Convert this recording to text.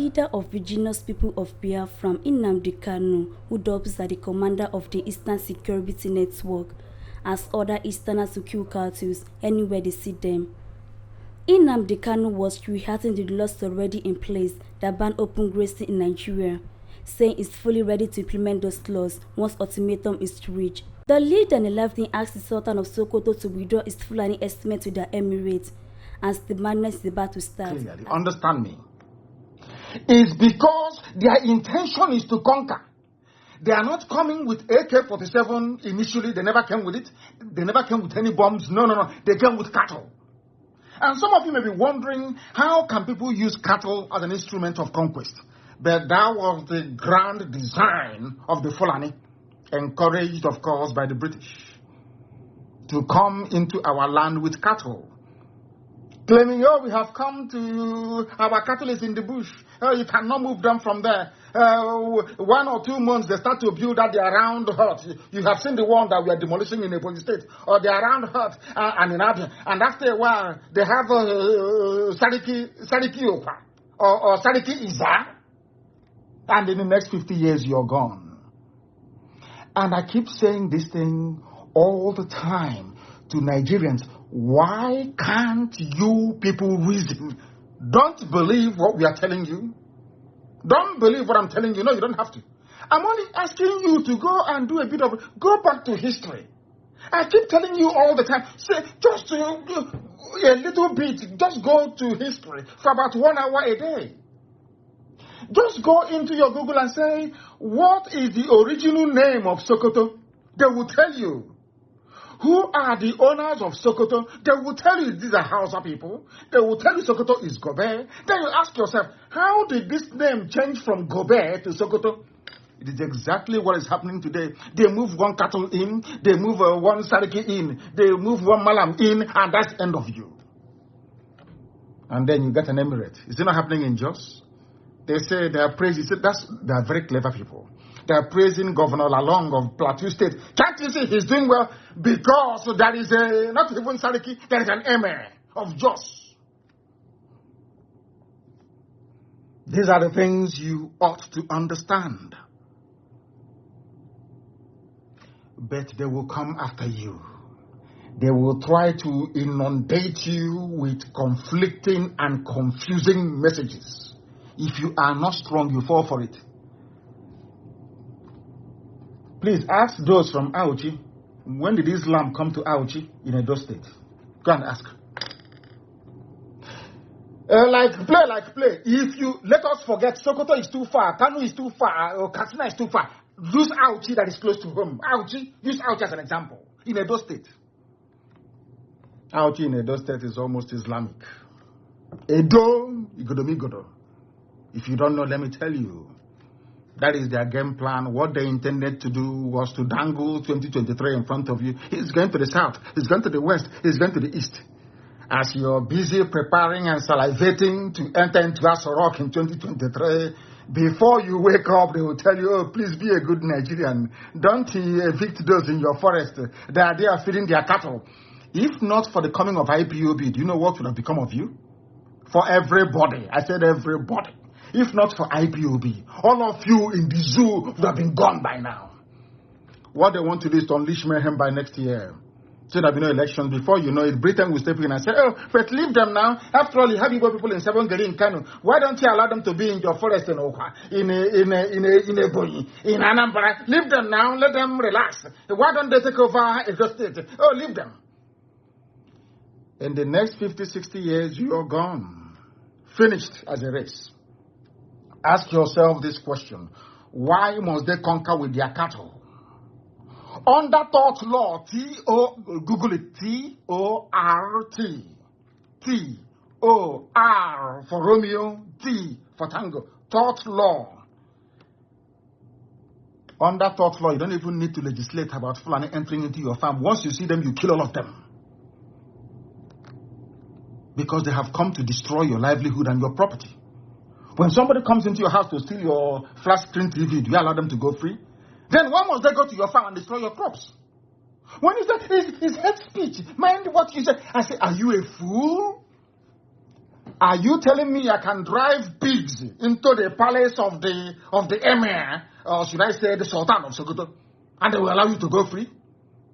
leader of indigenous people of Biafra, Nnamdi Kanu, who dubs as the commander of the Eastern Security Network, has ordered Easterners to kill cartels anywhere they see them. Nnamdi Kanu was rehearsing the laws already in place that ban open grazing in Nigeria, saying he's fully ready to implement those laws once ultimatum is reached. The leader in the left asked the Sultan of Sokoto to withdraw his Fulani estimate to their emirate, as the madness is about to start. Clearly, understand me. It's because their intention is to conquer. They are not coming with AK-47 initially. They never came with it. They never came with any bombs. No. They came with cattle. And some of you may be wondering, how can people use cattle as an instrument of conquest? But that was the grand design of the Fulani, encouraged, of course, by the British, to come into our land with cattle. Claiming, we have come to, our cattle is in the bush. You cannot move them from there. 1 or 2 months, they start to build at their round hut. You have seen the one that we are demolishing in Ebonyi State, or their round hut and in Abia. And after a while, they have Sariki Opa, or Sariki Iza. And in the next 50 years, you're gone. And I keep saying this thing all the time to Nigerians. Why can't you people reason? Don't believe what we are telling you. Don't believe what I'm telling you. No, you don't have to. I'm only asking you to go and do a bit of, go back to history. I keep telling you all the time, say, just a little bit, just go to history for about 1 hour a day. Just go into your Google and say, what is the original name of Sokoto? They will tell you. Who are the owners of Sokoto? They will tell you these are Hausa people. They will tell you Sokoto is Gobe. Then you ask yourself, how did this name change from Gobe to Sokoto? It is exactly what is happening today. They move one cattle in, they move one Sariki in, they move one Malam in, and that's the end of you. And then you get an emirate. Is it not happening in Jos? They say they are praising. They are very clever people. They are praising Governor Lalong of Plateau State. Can't you see he's doing well? Because there is not even Sariki, there is an emir of Jos. These are the things you ought to understand. But they will come after you. They will try to inundate you with conflicting and confusing messages. If you are not strong, you fall for it. Please ask those from Auchi, when did Islam come to Auchi in Edo State? Go and ask. Like play. If you let us forget Sokoto is too far, Kanu is too far, or Katsina is too far, use Auchi that is close to home. Use Auchi as an example. In Edo State. Auchi in Edo State is almost Islamic. Edo, Igodomigodo. If you don't know, let me tell you. That is their game plan. What they intended to do was to dangle 2023 in front of you. He's going to the south. He's going to the west. He's going to the east. As you're busy preparing and salivating to enter into Asorok in 2023, before you wake up, they will tell you, please be a good Nigerian. Don't evict those in your forest. They are there feeding their cattle. If not for the coming of IPOB, do you know what would have become of you? For everybody. I said everybody. If not for IPOB, all of you in the zoo would have been gone by now. What they want to do is to unleash mayhem by next year. So there'll be no elections. Before you know it, Britain will step in and say, but leave them now. After all, you have Igbo people in Sabongeri in Kanu. Why don't you allow them to be in your forest in Okwa, in Ebonyi, in Anambra? Leave them now. Let them relax. Why don't they take over Edo State? Leave them. In the next 50, 60 years, you're gone. Finished as a race. Ask yourself this question. Why must they conquer with their cattle? Under tort law, Google it, T-O-R-T. T-O-R for Romeo, T for Tango. Tort law. Under tort law, you don't even need to legislate about Fulani entering into your farm. Once you see them, you kill all of them. Because they have come to destroy your livelihood and your property. When somebody comes into your house to steal your flat screen TV, do you allow them to go free? Then why must they go to your farm and destroy your crops? When you say it's hate speech, mind what you say. I say, are you a fool? Are you telling me I can drive pigs into the palace of the emir, or should I say the Sultan of Sokoto, and they will allow you to go free?